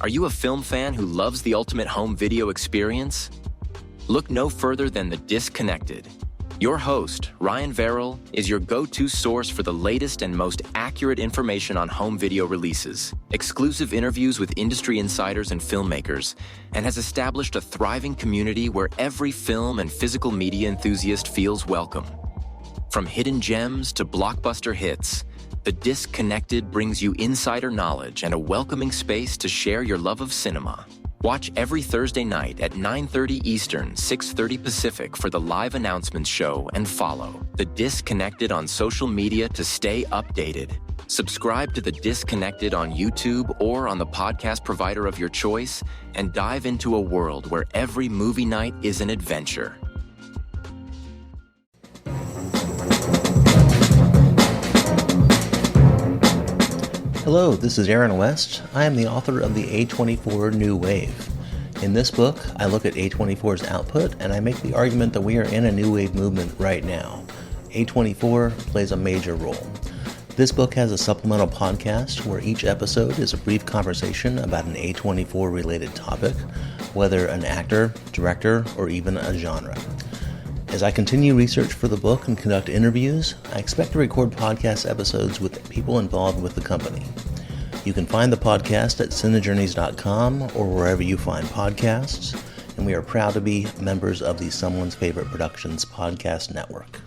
Are you a film fan who loves the ultimate home video experience? Look no further than The Disconnected. Your host, Ryan Verrill, is your go-to source for the latest and most accurate information on home video releases, exclusive interviews with industry insiders and filmmakers, and has established a thriving community where every film and physical media enthusiast feels welcome. From hidden gems to blockbuster hits, The Disconnected brings you insider knowledge and a welcoming space to share your love of cinema. Watch every Thursday night at 9:30 Eastern, 6:30 Pacific for the live announcements show and follow The Disconnected on social media to stay updated. Subscribe to The Disconnected on YouTube or on the podcast provider of your choice and dive into a world where every movie night is an adventure. Hello, this is Aaron West. I am the author of the A24 New Wave. In this book, I look at A24's output and I make the argument that we are in a new wave movement right now. A24 plays a major role. This book has a supplemental podcast where each episode is a brief conversation about an A24 related topic, whether an actor, director, or even a genre. As I continue research for the book and conduct interviews, I expect to record podcast episodes with people involved with the company. You can find the podcast at cinejourneys.com or wherever you find podcasts, and we are proud to be members of the Someone's Favorite Productions podcast network.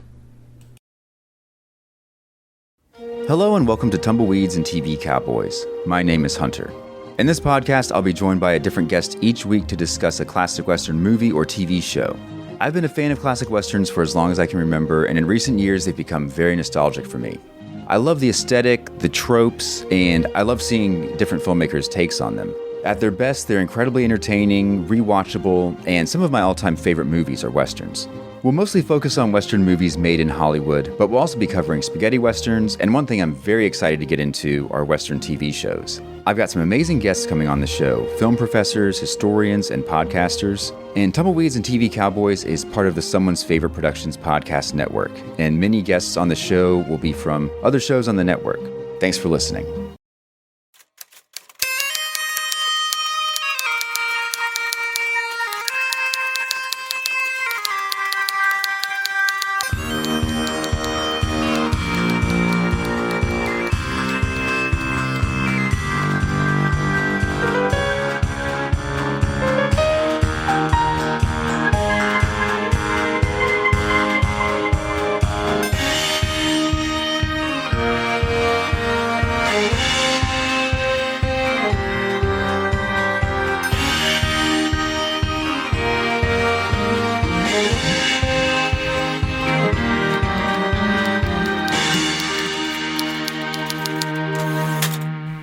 Hello and welcome to Tumbleweeds and TV Cowboys. My name is Hunter. In this podcast, I'll be joined by a different guest each week to discuss a classic Western movie or TV show. I've been a fan of classic Westerns for as long as I can remember, and in recent years, they've become very nostalgic for me. I love the aesthetic, the tropes, and I love seeing different filmmakers' takes on them. At their best, they're incredibly entertaining, rewatchable, and some of my all-time favorite movies are Westerns. We'll mostly focus on Western movies made in Hollywood, but we'll also be covering spaghetti Westerns, and one thing I'm very excited to get into are Western TV shows. I've got some amazing guests coming on the show, film professors, historians, and podcasters. And Tumbleweeds and TV Cowboys is part of the Someone's Favorite Productions podcast network, and many guests on the show will be from other shows on the network. Thanks for listening.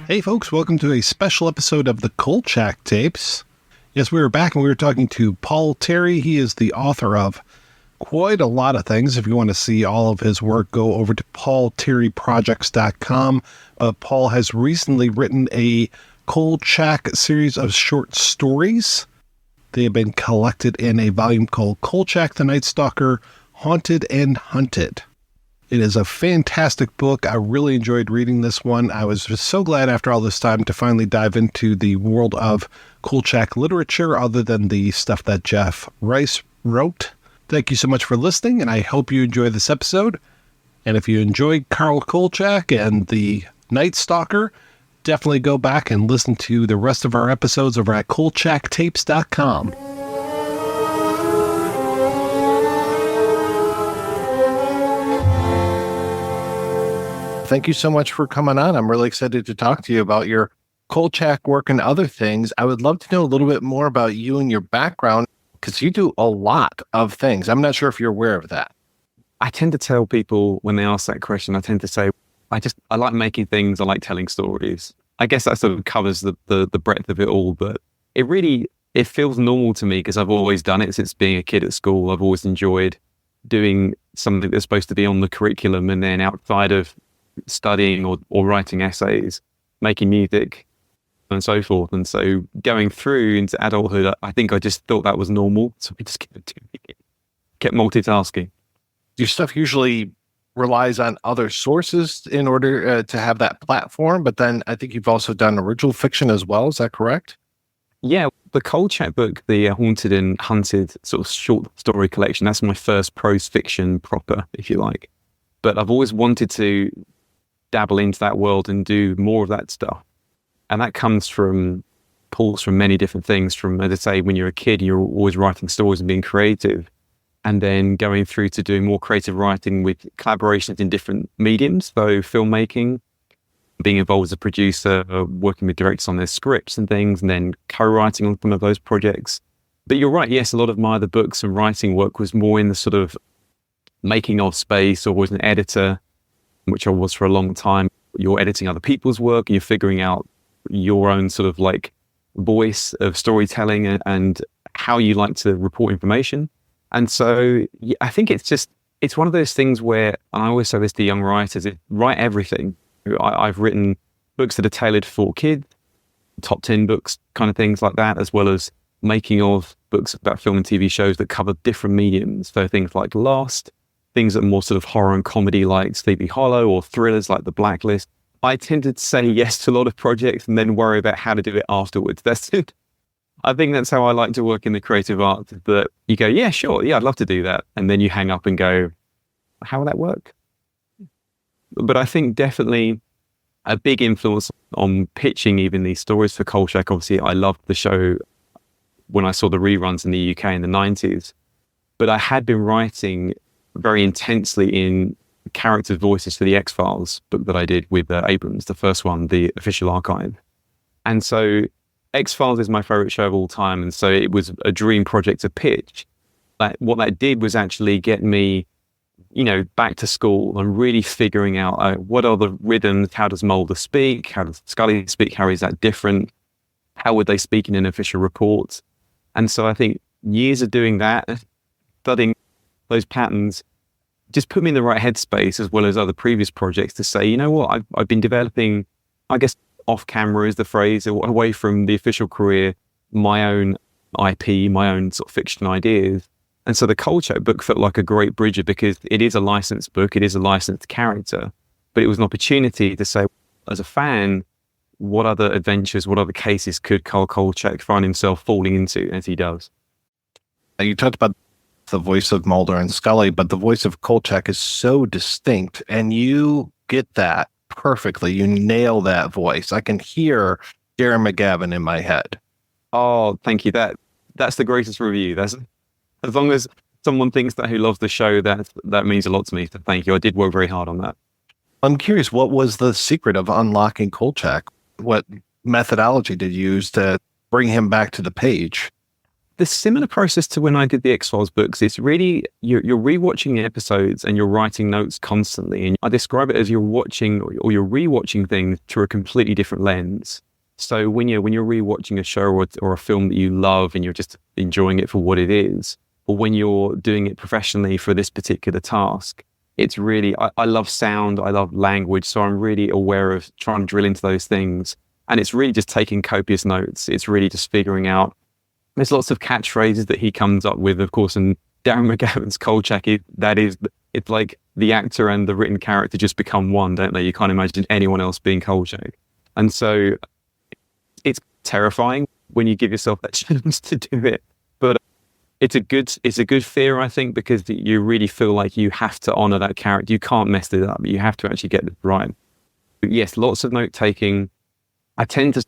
Hey folks, welcome to a special episode of the Kolchak Tapes. Yes, we were back and we were talking to Paul Terry. He is the author of quite a lot of things. If you want to see all of his work, go over to paulterryprojects.com. Paul has recently written a Kolchak series of short stories. They have been collected in a volume called Kolchak, the Night Stalker, Haunted and Hunted. It is a fantastic book. I really enjoyed reading this one. I was just so glad after all this time to finally dive into the world of Kolchak literature other than the stuff that Jeff Rice wrote. Thank you so much for listening, and I hope you enjoy this episode. And if you enjoyed Carl Kolchak and the Night Stalker, definitely go back and listen to the rest of our episodes over at kolchaktapes.com. Thank you so much for coming on. I'm really excited to talk to you about your Kolchak work and other things. I would love to know a little bit more about you and your background, because you do a lot of things. I'm not sure if you're aware of that. I tend to tell people when they ask that question, I tend to say, I like making things. I like telling stories. I guess that sort of covers the breadth of it all, but it feels normal to me because I've always done it since being a kid at school. I've always enjoyed doing something that's supposed to be on the curriculum, and then outside of studying or writing essays, making music and so forth. And so going through into adulthood, I think I just thought that was normal. So we just kept multitasking. Your stuff usually relies on other sources in order to have that platform, but then I think you've also done original fiction as well. Is that correct? Yeah, the Kolchak book, the Haunted and Hunted sort of short story collection, that's my first prose fiction proper, if you like. But I've always wanted to dabble into that world and do more of that stuff. And that pulls from many different things. From, as I say, when you're a kid, you're always writing stories and being creative. And then going through to doing more creative writing with collaborations in different mediums, so filmmaking, being involved as a producer, working with directors on their scripts and things, and then co-writing on some of those projects. But you're right, yes, a lot of my other books and writing work was more in the sort of making of space, or was an editor, which I was for a long time. You're editing other people's work and you're figuring out your own sort of like voice of storytelling and how you like to report information. And so yeah, I think it's one of those things where, and I always say this to young writers, write everything. I've written books that are tailored for kids, top 10 books, kind of things like that, as well as making of books about film and TV shows that cover different mediums. So things like Lost, things that are more sort of horror and comedy like Sleepy Hollow, or thrillers like The Blacklist. I tend to say yes to a lot of projects and then worry about how to do it afterwards. That's it. I think that's how I like to work in the creative arts, that you go, yeah, sure, yeah, I'd love to do that. And then you hang up and go, how will that work? But I think definitely a big influence on pitching even these stories for Kolchak. Obviously, I loved the show when I saw the reruns in the UK in the 90s. But I had been writing very intensely in character voices for the X-Files book that I did with Abrams, the first one, the official archive. And so X-Files is my favorite show of all time. And so it was a dream project to pitch. What that did was actually get me, back to school and really figuring out what are the rhythms, how does Mulder speak, how does Scully speak, how is that different, how would they speak in an official report. And so I think years of doing that, studying those patterns, just put me in the right headspace, as well as other previous projects, to say, you know what, I've been developing, I guess off camera is the phrase, away from the official career, my own IP, my own sort of fiction ideas. And so the Kolchak book felt like a great bridger, because it is a licensed book, it is a licensed character, but it was an opportunity to say, as a fan, what other adventures, what other cases could Carl Kolchak find himself falling into as he does? And you talked about the voice of Mulder and Scully, but the voice of Kolchak is so distinct, and you get that perfectly. You nail that voice. I can hear Darren McGavin in my head. Oh, thank you. That's the greatest review. That's, as long as someone thinks that, who loves the show, that means a lot to me. So thank you. I did work very hard on that. I'm curious, what was the secret of unlocking Kolchak? What methodology did you use to bring him back to the page? The similar process to when I did the X-Files books. It's really, you're rewatching the episodes and you're writing notes constantly. And I describe it as you're watching or you're rewatching things through a completely different lens. So when you're rewatching a show or a film that you love and you're just enjoying it for what it is, or when you're doing it professionally for this particular task, it's really, I love sound, I love language. So I'm really aware of trying to drill into those things. And it's really just taking copious notes. It's really just figuring out. There's lots of catchphrases that he comes up with, of course, and Darren McGavin's Kolchak, it's like the actor and the written character just become one, don't they? You can't imagine anyone else being Kolchak. And so it's terrifying when you give yourself that chance to do it. But it's a good fear, I think, because you really feel like you have to honor that character. You can't mess it up. You have to actually get it right. But yes, lots of note taking. I tend to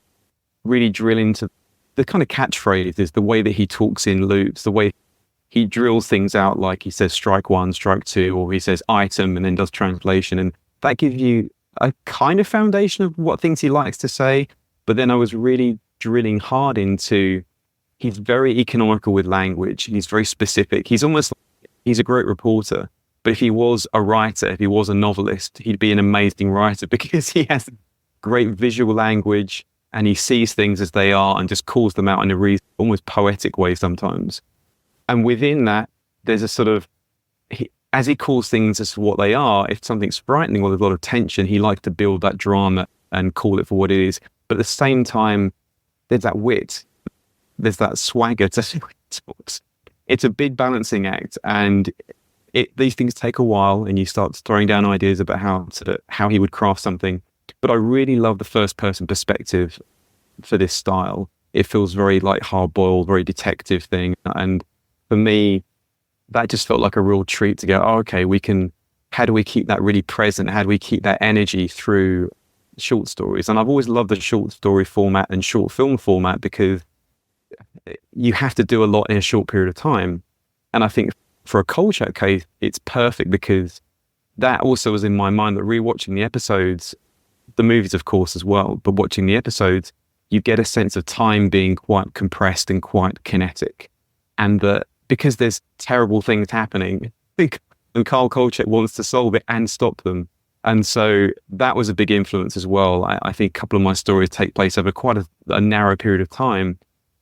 really drill into the kind of catchphrases, the way that he talks in loops, the way he drills things out, like he says strike one, strike two, or he says item and then does translation. And that gives you a kind of foundation of what things he likes to say. But then I was really drilling hard into, he's very economical with language. He's very specific. He's a great reporter. But if he was a writer, if he was a novelist, he'd be an amazing writer, because he has great visual language. And he sees things as they are and just calls them out in a almost poetic way sometimes. And within that, there's a sort of, as he calls things as what they are, if something's frightening or there's a lot of tension, he likes to build that drama and call it for what it is. But at the same time, there's that wit, there's that swagger to how he talks. It's a big balancing act, and these things take a while, and you start throwing down ideas about how he would craft something. But I really love the first person perspective for this style. It feels very like hard-boiled, very detective thing. And for me, that just felt like a real treat to go, oh, okay, how do we keep that really present? How do we keep that energy through short stories? And I've always loved the short story format and short film format because you have to do a lot in a short period of time. And I think for a Kolchak case, it's perfect because that also was in my mind, that rewatching the episodes, the movies, of course, as well, but watching the episodes, you get a sense of time being quite compressed and quite kinetic. And that because there's terrible things happening, I think, and Carl Kolchak wants to solve it and stop them. And so that was a big influence as well. I think a couple of my stories take place over quite a narrow period of time.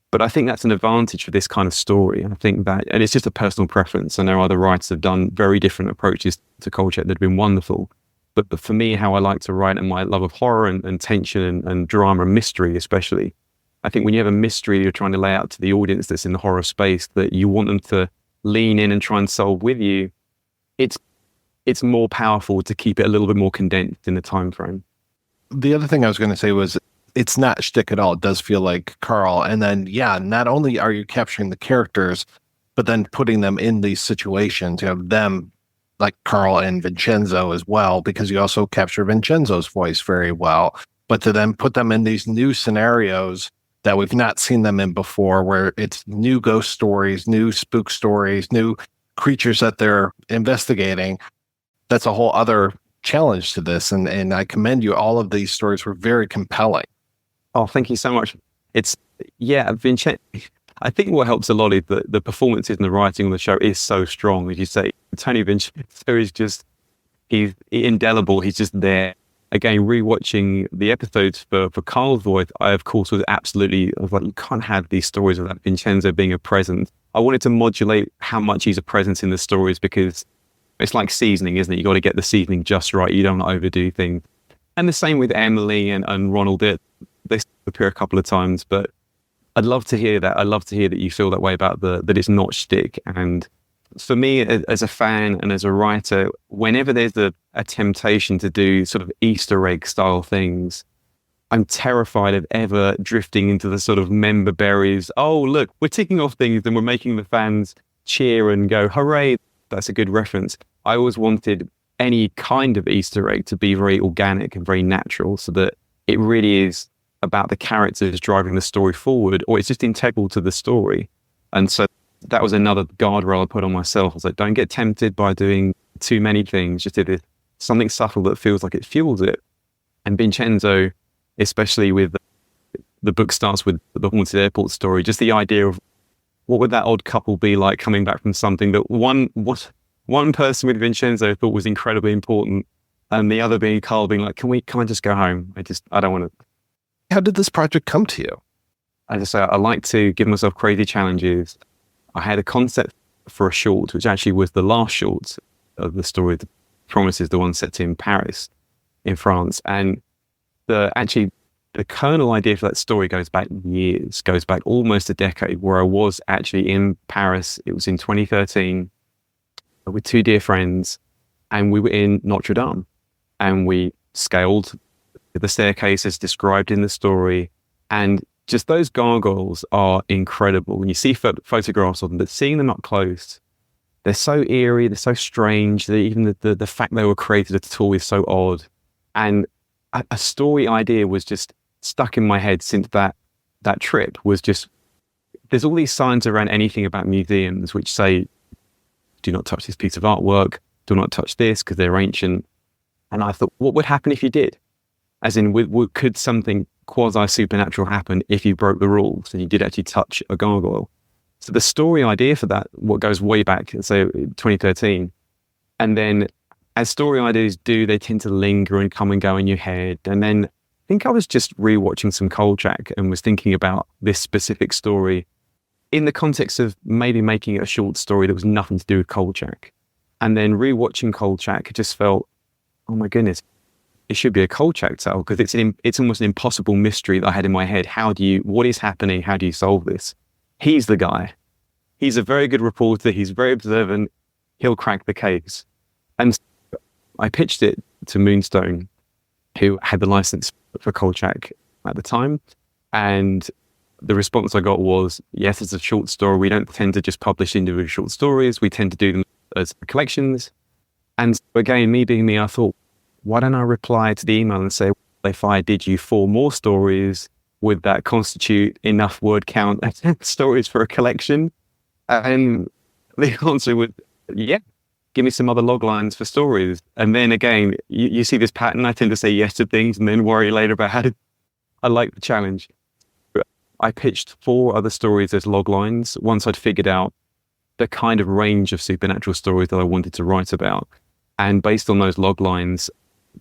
But I think that's an advantage for this kind of story. I think that, and it's just a personal preference. I know other writers have done very different approaches to Kolchak that have been wonderful. But for me, how I like to write and my love of horror and tension and drama and mystery especially, I think when you have a mystery you're trying to lay out to the audience that's in the horror space that you want them to lean in and try and solve with you, it's more powerful to keep it a little bit more condensed in the time frame. The other thing I was going to say was it's not shtick at all. It does feel like Carl. And then, yeah, not only are you capturing the characters, but then putting them in these situations, them like Carl and Vincenzo as well, because you also capture Vincenzo's voice very well. But to then put them in these new scenarios that we've not seen them in before, where it's new ghost stories, new spook stories, new creatures that they're investigating, that's a whole other challenge to this. And I commend you. All of these stories were very compelling. Oh, thank you so much. Vincenzo, I think what helps a lot is the performances and the writing on the show is so strong. As you say, Tony Vincenzo is just, he's indelible. He's just there. Again, rewatching the episodes for Carl's voice, I, of course, was like, you can't have these stories without Vincenzo being a presence. I wanted to modulate how much he's a presence in the stories because it's like seasoning, isn't it? You got to get the seasoning just right. You don't want to overdo things. And the same with Emily and Ronald. They appear a couple of times, but I'd love to hear that. I'd love to hear that you feel that way about that it's not shtick. And for me, as a fan and as a writer, whenever there's a temptation to do sort of Easter egg style things, I'm terrified of ever drifting into the sort of member berries. Oh, look, we're ticking off things and we're making the fans cheer and go, hooray, that's a good reference. I always wanted any kind of Easter egg to be very organic and very natural so that it really is about the characters driving the story forward, or it's just integral to the story. And so that was another guardrail I put on myself. I was like, don't get tempted by doing too many things. Just do something subtle that feels like it fuels it. And Vincenzo, especially with the book starts with the haunted airport story, just the idea of what would that odd couple be like coming back from something that one person with Vincenzo thought was incredibly important, and the other being Carl being like, can I just go home? I don't want to. How did this project come to you? I just say I like to give myself crazy challenges. I had a concept for a short, which actually was the last short of the story, The Promises, the one set in Paris, in France. And the kernel idea for that story goes back almost a decade, where I was actually in Paris. It was in 2013 with two dear friends, and we were in Notre Dame, and we scaled the staircase as described in the story. And just those gargoyles are incredible. When you see photographs of them, but seeing them up close, they're so eerie, they're so strange, that even the fact they were created at all is so odd. And a story idea was just stuck in my head since that trip. Was just, there's all these signs around anything about museums which say, do not touch this piece of artwork, do not touch this because they're ancient. And I thought, what would happen if you did? As in, could something quasi-supernatural happen if you broke the rules and you did actually touch a gargoyle? So the story idea for that, what goes way back, so 2013. And then as story ideas do, they tend to linger and come and go in your head. And then I think I was just rewatching some Kolchak and was thinking about this specific story in the context of maybe making it a short story that was nothing to do with Kolchak. And then rewatching Kolchak, it just felt, oh my goodness, it should be a Kolchak tale, because it's almost an impossible mystery that I had in my head. What is happening? How do you solve this? He's the guy. He's a very good reporter. He's very observant. He'll crack the case. And I pitched it to Moonstone, who had the license for Kolchak at the time. And the response I got was, yes, it's a short story. We don't tend to just publish individual short stories. We tend to do them as collections. And again, me being me, I thought, why don't I reply to the email and say, if I did you 4 more stories, would that constitute enough word count stories for a collection? And the answer was, yeah, give me some other log lines for stories. And then again, you see this pattern. I tend to say yes to things and then worry later about how to. I like the challenge. I pitched 4 other stories as log lines once I'd figured out the kind of range of supernatural stories that I wanted to write about. And based on those log lines,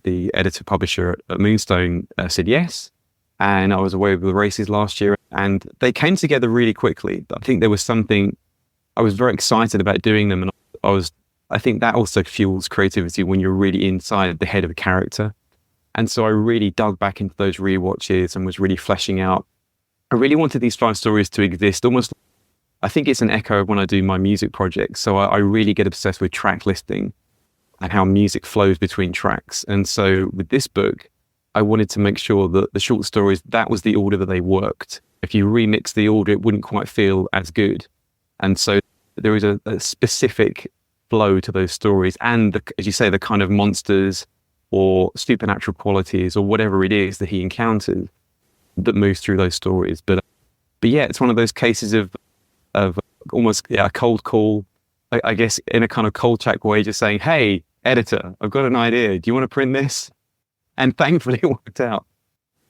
the editor-publisher at Moonstone said yes. And I was away with the races last year, and they came together really quickly. I think there was something, I was very excited about doing them, and I think that also fuels creativity when you're really inside the head of a character. And so I really dug back into those rewatches and was really fleshing out. I really wanted these 5 stories to exist almost, I think it's an echo of when I do my music projects. So I really get obsessed with track listing and how music flows between tracks. And so with this book, I wanted to make sure that the short stories, that was the order that they worked. If you remix the order, it wouldn't quite feel as good. And so there is a specific flow to those stories. And as you say, the kind of monsters or supernatural qualities or whatever it is that he encounters that moves through those stories. But yeah, it's one of those cases of almost a cold call, I guess, in a kind of Kolchak way, just saying, hey, editor, I've got an idea. Do you want to print this? And thankfully it worked out.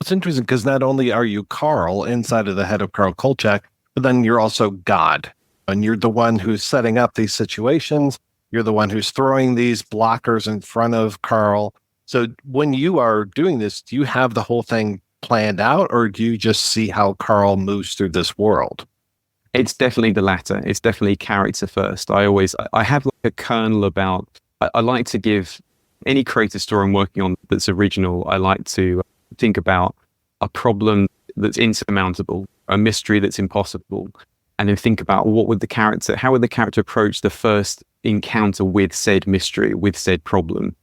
It's interesting because not only are you Carl inside of the head of Carl Kolchak, but then you're also God. And you're the one who's setting up these situations. You're the one who's throwing these blockers in front of Carl. So when you are doing this, do you have the whole thing planned out, or do you just see how Carl moves through this world? It's definitely the latter. It's definitely character first. I have like a kernel about, I like to give any creative story I'm working on that's original. I like to think about a problem that's insurmountable, a mystery that's impossible, and then think about how would the character approach the first encounter with said mystery, with said problem.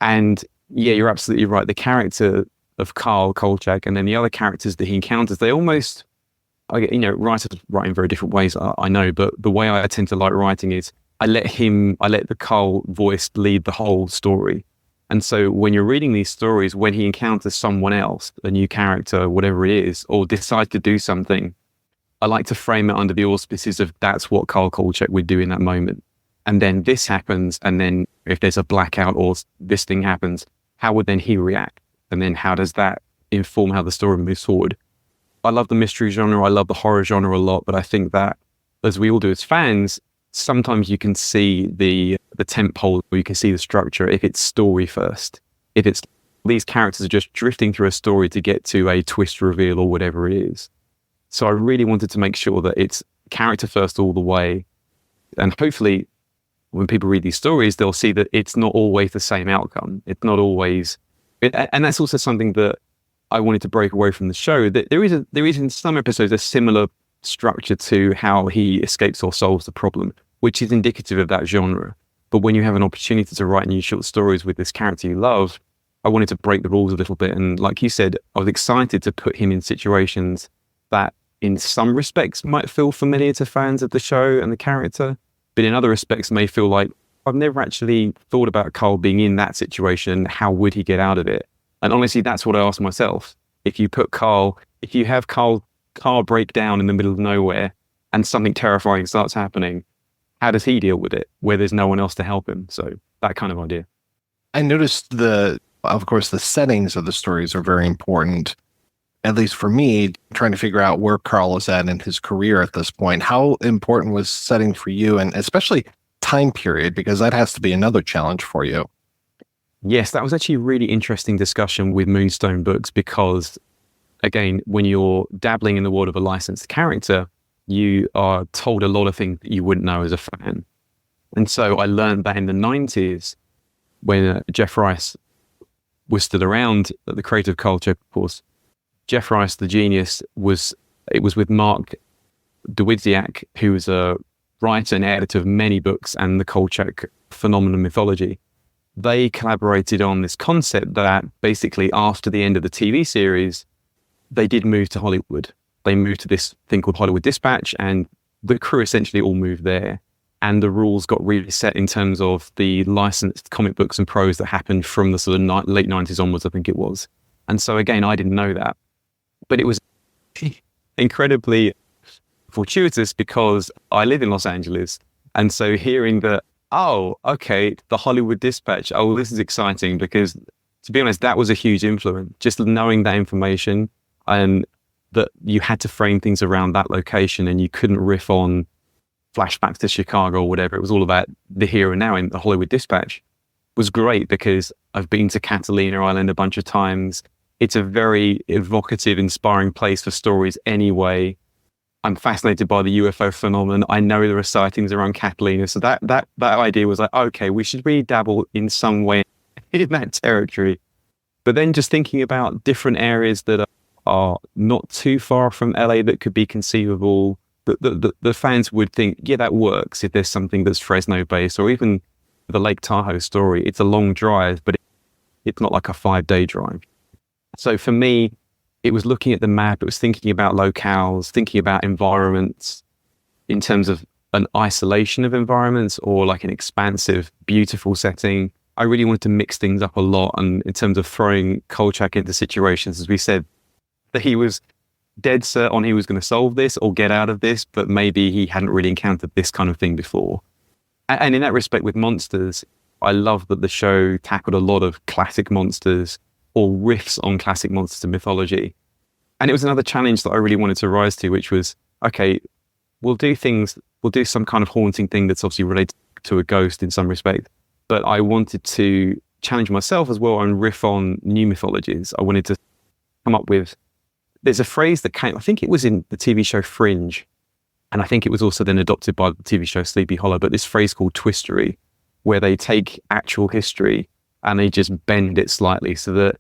And yeah, you're absolutely right. The character of Carl Kolchak and then the other characters that he encounters, they almost, writers write in very different ways, I know, but the way I tend to like writing is I let the Carl voice lead the whole story. And so when you're reading these stories, when he encounters someone else, a new character, whatever it is, or decides to do something, I like to frame it under the auspices of that's what Carl Kolchak would do in that moment. And then this happens, and then if there's a blackout or this thing happens, how would then he react? And then how does that inform how the story moves forward? I love the mystery genre, I love the horror genre a lot, but I think that, as we all do as fans, sometimes you can see the tent pole, or you can see the structure if it's story first. If it's these characters are just drifting through a story to get to a twist reveal or whatever it is. So I really wanted to make sure that it's character first all the way. And hopefully when people read these stories, they'll see that it's not always the same outcome. It's not always, and that's also something that I wanted to break away from the show, that there is in some episodes a similar structure to how he escapes or solves the problem, which is indicative of that genre. But when you have an opportunity to write new short stories with this character you love, I wanted to break the rules a little bit. And like you said, I was excited to put him in situations that in some respects might feel familiar to fans of the show and the character, but in other respects may feel like, I've never actually thought about Carl being in that situation. How would he get out of it? And honestly, that's what I asked myself. If you have Carl break down in the middle of nowhere and something terrifying starts happening, how does he deal with it where there's no one else to help him? So that kind of idea. I noticed of course, the settings of the stories are very important, at least for me, trying to figure out where Carl is at in his career at this point. How important was setting for you, and especially time period, because that has to be another challenge for you? Yes, that was actually a really interesting discussion with Moonstone Books because, again, when you're dabbling in the world of a licensed character, you are told a lot of things that you wouldn't know as a fan. And so I learned that in the 90s, when Jeff Rice was still around, the creative culture, of course, Jeff Rice, the genius, was with Mark Dawidziak, who was a writer and editor of many books and the Kolchak phenomenon mythology. They collaborated on this concept that basically after the end of the TV series, they did move to Hollywood. they moved to this thing called Hollywood Dispatch, and the crew essentially all moved there. And the rules got really set in terms of the licensed comic books and prose that happened from the sort of late 90s onwards, I think it was. And so again, I didn't know that. But it was incredibly fortuitous because I live in Los Angeles. And so hearing that, oh, okay, the Hollywood Dispatch, oh, this is exciting, because to be honest, that was a huge influence. Just knowing that information and that you had to frame things around that location and you couldn't riff on flashbacks to Chicago or whatever. It was all about the here and now in the Hollywood Dispatch was great because I've been to Catalina Island a bunch of times. It's a very evocative, inspiring place for stories anyway. I'm fascinated by the UFO phenomenon. I know there are sightings around Catalina. So that idea was like, okay, we should really dabble in some way in that territory. But then just thinking about different areas that are not too far from LA that could be conceivable, the fans would think, yeah, that works if there's something that's Fresno based, or even the Lake Tahoe story. It's a long drive, but it's not like a 5-day drive. So for me, it was looking at the map, it was thinking about locales, thinking about environments in terms of an isolation of environments or like an expansive, beautiful setting. I really wanted to mix things up a lot. And in terms of throwing Kolchak into situations, as we said, that he was dead set on he was going to solve this or get out of this, but maybe he hadn't really encountered this kind of thing before. And in that respect with monsters, I love that the show tackled a lot of classic monsters or riffs on classic monsters and mythology. And it was another challenge that I really wanted to rise to, which was, okay, we'll do some kind of haunting thing that's obviously related to a ghost in some respect. But I wanted to challenge myself as well and riff on new mythologies. I wanted to come up with, there's a phrase that came, I think it was in the TV show Fringe, and I think it was also then adopted by the TV show Sleepy Hollow, but this phrase called twistery, where they take actual history and they just bend it slightly. So that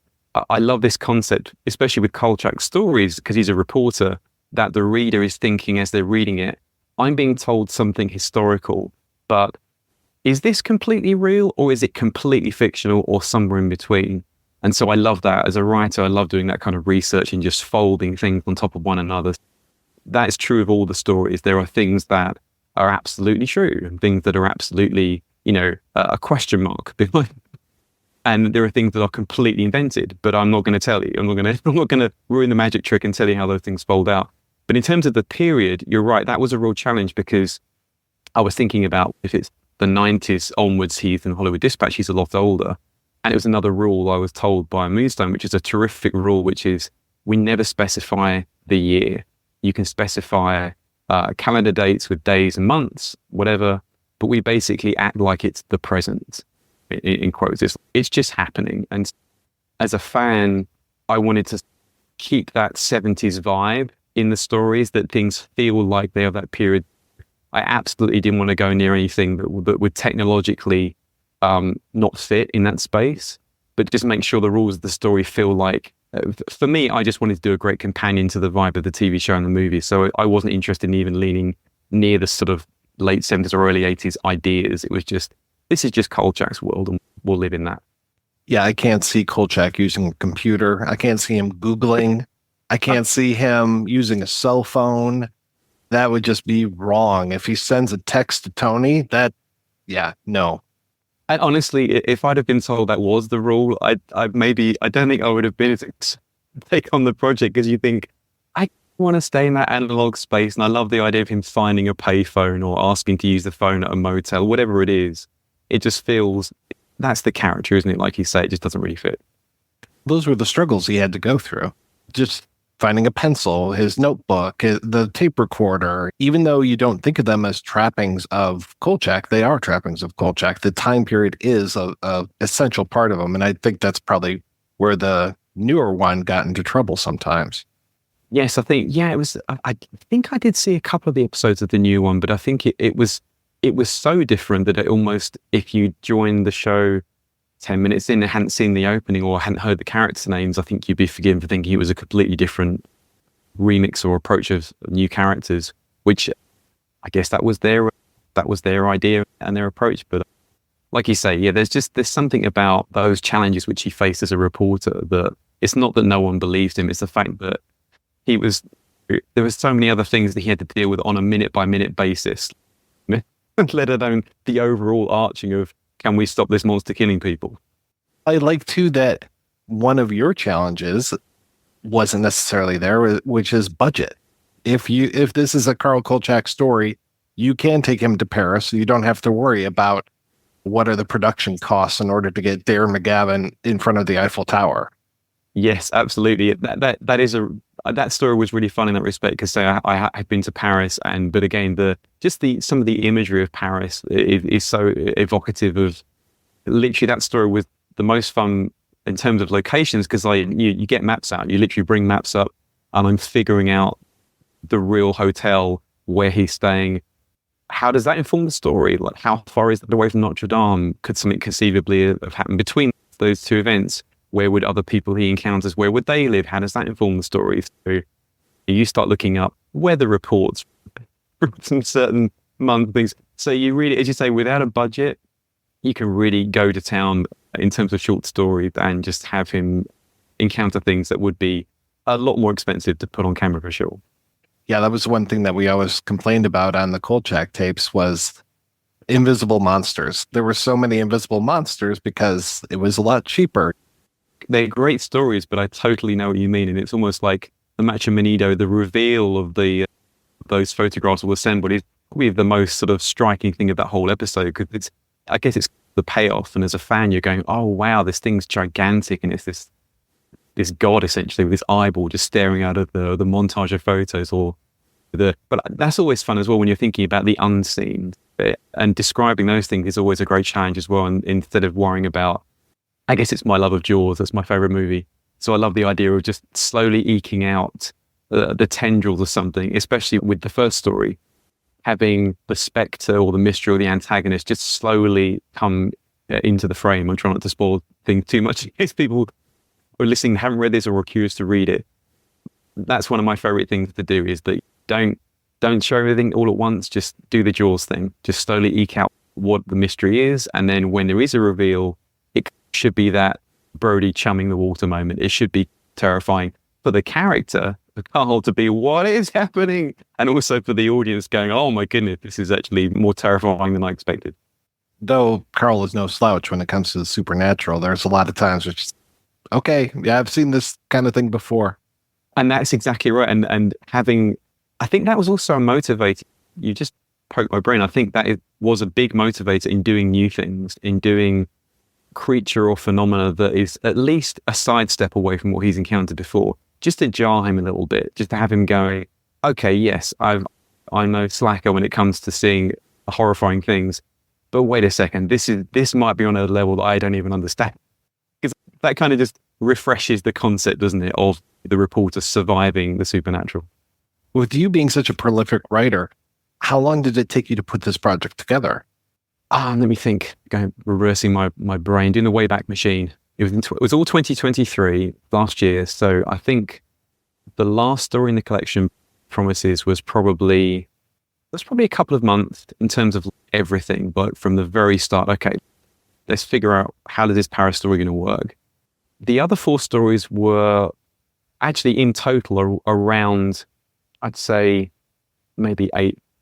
I love this concept, especially with Kolchak's stories, because he's a reporter, that the reader is thinking as they're reading it, I'm being told something historical, but is this completely real or is it completely fictional or somewhere in between? And so I love that. As a writer, I love doing that kind of research and just folding things on top of one another. That is true of all the stories. There are things that are absolutely true and things that are absolutely, a question mark behind. And there are things that are completely invented, but I'm not going to tell you. I'm not going to ruin the magic trick and tell you how those things fold out. But in terms of the period, you're right. That was a real challenge because I was thinking about if it's the 90s onwards, he's in Hollywood Dispatch, he's a lot older. And it was another rule I was told by Moonstone, which is a terrific rule, which is we never specify the year. You can specify calendar dates with days and months, whatever, but we basically act like it's the present, in quotes. It's just happening. And as a fan, I wanted to keep that 70s vibe in the stories, that things feel like they are that period. I absolutely didn't want to go near anything that would technologically not fit in that space, but just make sure the rules of the story feel like, for me, I just wanted to do a great companion to the vibe of the TV show and the movie. So I wasn't interested in even leaning near the sort of late 70s or early 80s ideas. It was just, this is just Kolchak's world and we'll live in that. Yeah, I can't see Kolchak using a computer. I can't see him Googling. I can't see him using a cell phone. That would just be wrong. If he sends a text to Tony, no. And honestly, if I'd have been told that was the rule, I don't think I would have been as take on the project, because you think, I want to stay in that analog space. And I love the idea of him finding a payphone or asking to use the phone at a motel, whatever it is. It just feels, that's the character, isn't it? Like you say, it just doesn't really fit. Those were the struggles he had to go through. Just finding a pencil, his notebook, the tape recorder. Even though you don't think of them as trappings of Kolchak, they are trappings of Kolchak. The time period is a essential part of them. And I think that's probably where the newer one got into trouble sometimes. Yes, I think, it was, I think I did see a couple of the episodes of the new one, but I think it was so different that it almost, if you joined the show 10 minutes in and hadn't seen the opening or hadn't heard the character names, I think you'd be forgiven for thinking it was a completely different remix or approach of new characters, which I guess that was their idea and their approach. But like you say, there's something about those challenges which he faced as a reporter that it's not that no one believed him, it's the fact that he was there were so many other things that he had to deal with on a minute by minute basis, let alone the overall arching of, can we stop this monster killing people? I like too that one of your challenges wasn't necessarily there, which is budget. If this is a Carl Kolchak story, you can take him to Paris. So you don't have to worry about what are the production costs in order to get Darren McGavin in front of the Eiffel Tower. Yes, absolutely. That story was really fun in that respect, because I had been to Paris, but again, some of the imagery of Paris is so evocative of. Literally, that story was the most fun in terms of locations, because you get maps out, you literally bring maps up, and I'm figuring out the real hotel where he's staying. How does that inform the story? Like, how far is that away from Notre Dame? Could something conceivably have happened between those two events? Where would other people he encounters, where would they live? How does that inform the story? So you start looking up weather reports from some certain month things. So you really, as you say, without a budget, you can really go to town in terms of short stories and just have him encounter things that would be a lot more expensive to put on camera for sure. Yeah, that was one thing that we always complained about on the Kolchak tapes was invisible monsters. There were so many invisible monsters because it was a lot cheaper. They're great stories, but I totally know what you mean. And it's almost like the Macho Manido, the reveal of those photographs will assemble is probably the most sort of striking thing of that whole episode, because I guess it's the payoff. And as a fan, you're going, oh, wow, this thing's gigantic. And it's this god essentially with this eyeball just staring out of the montage of photos but that's always fun as well when you're thinking about the unseen bit, and describing those things is always a great challenge as well. And instead of worrying about, I guess it's my love of Jaws, that's my favorite movie. So I love the idea of just slowly eking out the tendrils of something, especially with the first story, having the spectre or the mystery or the antagonist just slowly come into the frame. I'm trying not to spoil things too much in case people who are listening haven't read this or are curious to read it. That's one of my favorite things to do, is that don't show everything all at once. Just do the Jaws thing. Just slowly eke out what the mystery is. And then when there is a reveal, it should be that Brody chumming the water moment. It should be terrifying for the character, for Carl, to be, what is happening? And also for the audience going, oh my goodness, this is actually more terrifying than I expected. Though Carl is no slouch when it comes to the supernatural, there's a lot of times which is, okay, yeah, I've seen this kind of thing before. And that's exactly right. And having, I think that was also a motivator. You just poked my brain. I think that it was a big motivator in doing new things, in doing creature or phenomena that is at least a sidestep away from what he's encountered before, just to jar him a little bit, just to have him going, okay, yes, I'm no slacker when it comes to seeing horrifying things, but wait a second, this might be on a level that I don't even understand. Because that kind of just refreshes the concept, doesn't it, of the reporter surviving the supernatural. With you being such a prolific writer, how long did it take you to put this project together? Let me think, reversing my brain, doing the Wayback Machine. It was all 2023, last year. So I think the last story in the collection, Promises, was probably a couple of months in terms of everything. But from the very start, okay, let's figure out how is this Paris story going to work. The other 4 stories were actually in total around, I'd say, maybe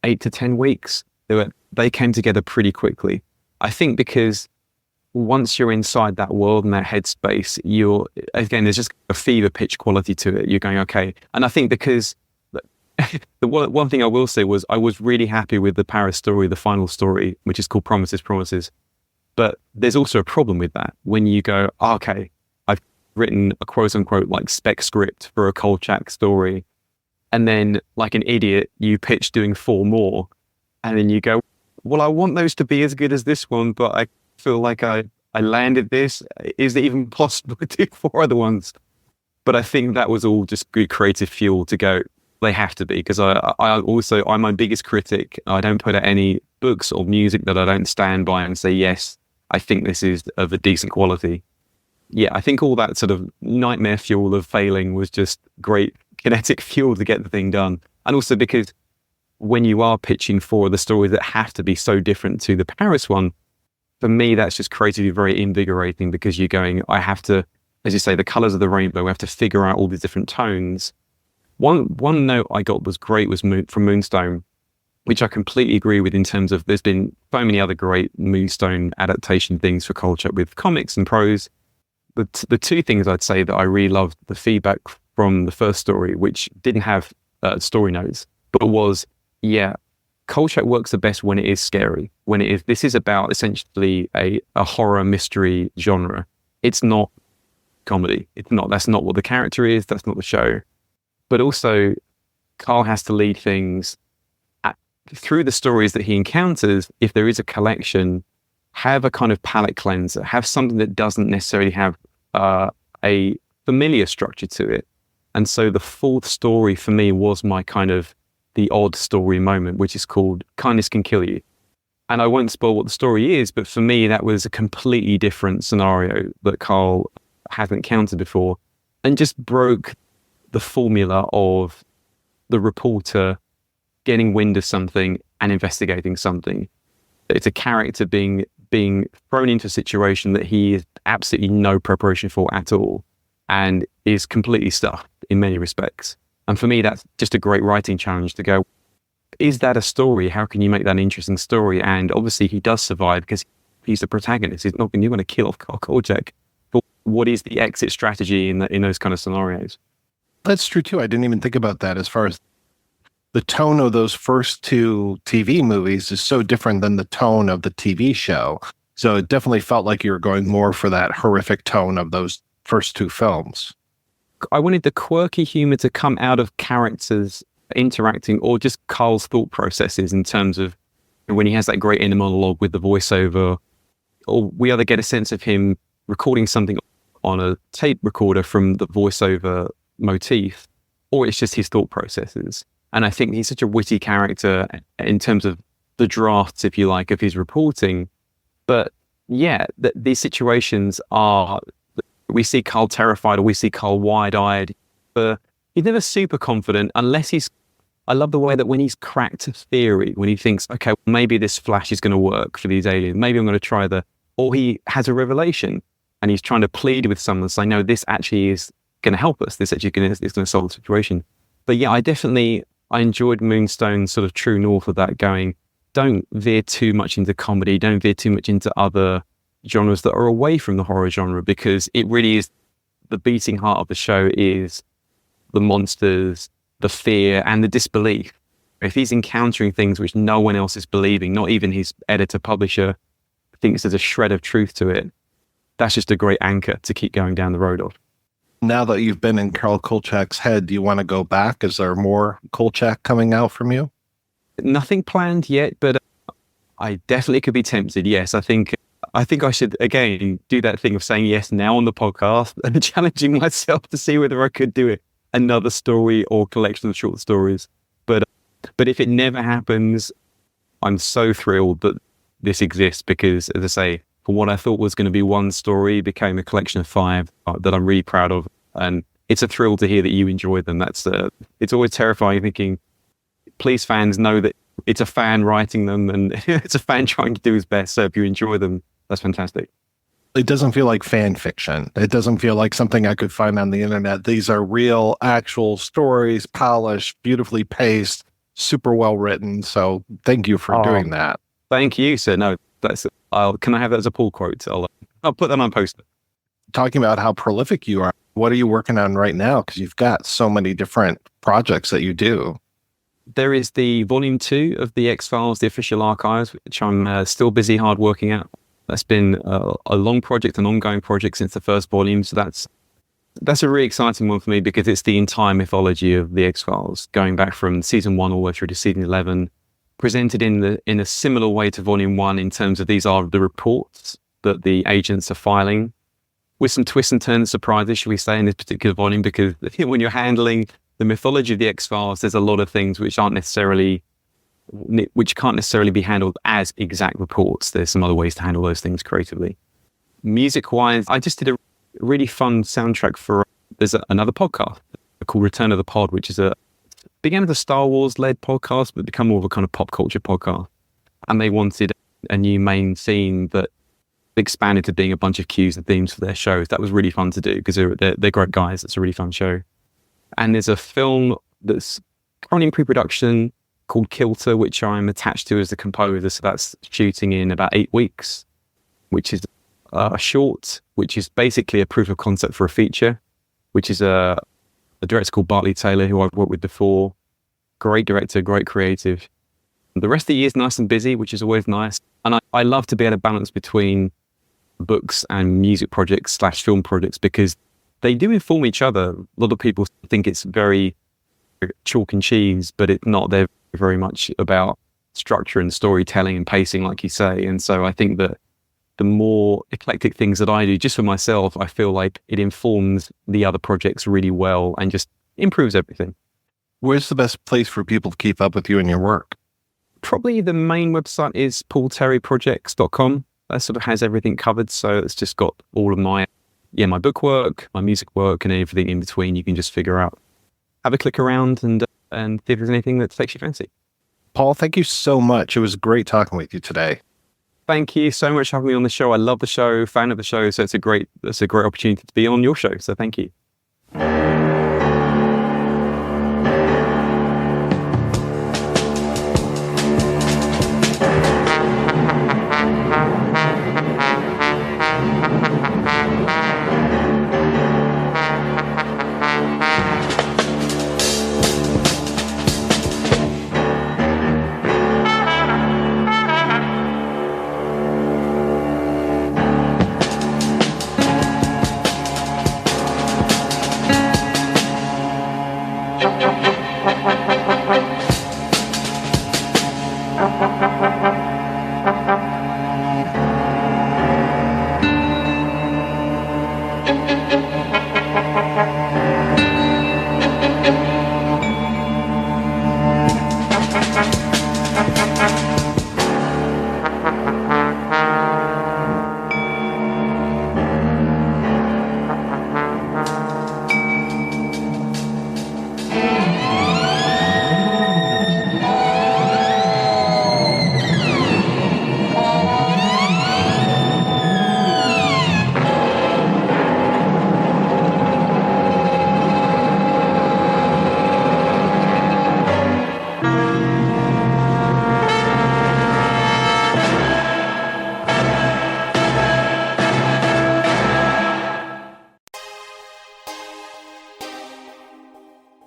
8 to 10 weeks. They came together pretty quickly. I think because once you're inside that world and that headspace, there's just a fever pitch quality to it. You're going, okay. And I think because the one thing I will say was I was really happy with the Paris story, the final story, which is called Promises. But there's also a problem with that. When you go, okay, I've written a quote unquote like spec script for a Kolchak story. And then like an idiot, you pitch doing 4 more. And then you go, well, I want those to be as good as this one, but I feel like I landed this. Is it even possible to do 4 other ones? But I think that was all just good creative fuel to go, they have to be, because I'm my biggest critic. I don't put out any books or music that I don't stand by and say, yes, I think this is of a decent quality. Yeah, I think all that sort of nightmare fuel of failing was just great kinetic fuel to get the thing done. And also because when you are pitching for the stories that have to be so different to the Paris one, for me, that's just creatively very invigorating, because you're going, I have to, as you say, the colors of the rainbow, we have to figure out all these different tones. One note I got was great was from Moonstone, which I completely agree with in terms of there's been so many other great Moonstone adaptation things for Kolchak with comics and prose. The two things I'd say that I really loved the feedback from the first story, which didn't have story notes, but was, Kolchak works the best when it is scary. When it is, this is about essentially a horror mystery genre. It's not comedy. That's not what the character is. That's not the show. But also, Carl has to lead things through the stories that he encounters. If there is a collection, have a kind of palate cleanser, have something that doesn't necessarily have a familiar structure to it. And so the fourth story for me was my kind of the odd story moment, which is called Kindness Can Kill You. And I won't spoil what the story is, but for me, that was a completely different scenario that Carl hadn't encountered before, and just broke the formula of the reporter getting wind of something and investigating something. It's a character being thrown into a situation that he has absolutely no preparation for at all, and is completely stuffed in many respects. And for me, that's just a great writing challenge to go, is that a story? How can you make that an interesting story? And obviously he does survive because he's the protagonist. He's not going to kill off Carl Kolchak. But what is the exit strategy in those kind of scenarios? That's true too. I didn't even think about that. As far as the tone of those first two TV movies is so different than the tone of the TV show. So it definitely felt like you were going more for that horrific tone of those first two films. I wanted the quirky humor to come out of characters interacting, or just Carl's thought processes in terms of when he has that great inner monologue with the voiceover, or we either get a sense of him recording something on a tape recorder from the voiceover motif, or it's just his thought processes. And I think he's such a witty character in terms of the drafts, if you like, of his reporting. But these situations are, we see Carl terrified, or we see Carl wide-eyed. But he's never super confident unless I love the way that when he's cracked a theory, when he thinks, okay, maybe this flash is going to work for these aliens, maybe I'm going to try or he has a revelation and he's trying to plead with someone, saying, no, this actually is going to help us. This actually is going to solve the situation. But I enjoyed Moonstone's sort of true north of that, going, don't veer too much into comedy, don't veer too much into other genres that are away from the horror genre, because it really is the beating heart of the show is the monsters, the fear, and the disbelief. If he's encountering things which no one else is believing, not even his editor, publisher, thinks there's a shred of truth to it, that's just a great anchor to keep going down the road of. Now that you've been in Carl Kolchak's head, do you want to go back? Is there more Kolchak coming out from you? Nothing planned yet, but I definitely could be tempted. Yes, I think I should, again, do that thing of saying yes now on the podcast and challenging myself to see whether I could do it. Another story or collection of short stories. But if it never happens, I'm so thrilled that this exists, because, as I say, for what I thought was going to be one story became a collection of 5 that I'm really proud of. And it's a thrill to hear that you enjoy them. It's always terrifying thinking, please, fans, know that it's a fan writing them and it's a fan trying to do his best. So if you enjoy them, that's fantastic. It doesn't feel like fan fiction. It doesn't feel like something I could find on the internet. These are real, actual stories, polished, beautifully paced, super well written. So thank you for doing that. Thank you, sir. No, can I have that as a pull quote? I'll put that on a poster. Talking about how prolific you are, what are you working on right now? Because you've got so many different projects that you do. There is the volume 2 of the X-Files, the official archives, which I'm still busy hard working at. That's been a long project, an ongoing project since the first volume. So that's a really exciting one for me, because it's the entire mythology of the X-Files, going back from season 1 all the way through to season 11, presented in a similar way to volume 1 in terms of these are the reports that the agents are filing, with some twists and turns, surprises, should we say, in this particular volume, because when you're handling the mythology of the X-Files, there's a lot of things which can't necessarily be handled as exact reports. There's some other ways to handle those things creatively. Music-wise, I just did a really fun soundtrack for, there's another podcast called Return of the Pod, which began as a Star Wars-led podcast, but become more of a kind of pop culture podcast. And they wanted a new main theme that expanded to being a bunch of cues and themes for their shows. That was really fun to do, because they're great guys. It's a really fun show. And there's a film that's currently in pre-production called Kilter, which I'm attached to as the composer. So that's shooting in about 8 weeks, which is a short, which is basically a proof of concept for a feature, which is a director called Bartley Taylor, who I've worked with before. Great director, great creative. The rest of the year is nice and busy, which is always nice. And I love to be able to balance between books and music projects / film projects, because they do inform each other. A lot of people think it's very chalk and cheese, but it's not. They're very much about structure and storytelling and pacing, like you say. And so I think that the more eclectic things that I do just for myself, I feel like it informs the other projects really well and just improves everything. Where's the best place for people to keep up with you and your work? Probably the main website is paulterryprojects.com. That sort of has everything covered. So it's just got all of my book work, my music work, and everything in between. You can just figure out, have a click around and see if there's anything that takes your fancy. Paul, thank you so much. It was great talking with you today. Thank you so much for having me on the show. I love the show, fan of the show. So it's a great opportunity to be on your show. So thank you.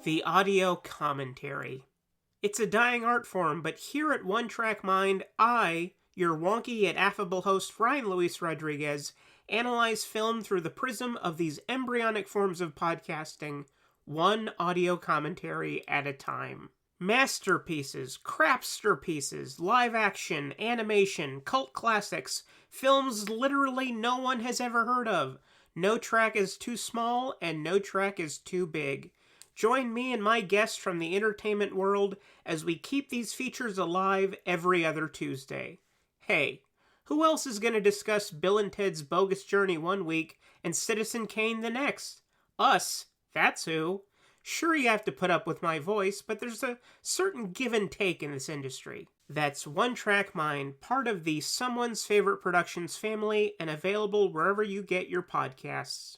The audio commentary. It's a dying art form, but here at One Track Mind, I, your wonky yet affable host Ryan Luis Rodriguez, analyze film through the prism of these embryonic forms of podcasting, one audio commentary at a time. Masterpieces, crapster pieces, live action, animation, cult classics, films literally no one has ever heard of. No track is too small, and no track is too big. Join me and my guests from the entertainment world as we keep these features alive every other Tuesday. Hey, who else is going to discuss Bill and Ted's Bogus Journey one week and Citizen Kane the next? Us, that's who. Sure, you have to put up with my voice, but there's a certain give and take in this industry. That's One Track Mind, part of the Someone's Favorite Productions family and available wherever you get your podcasts.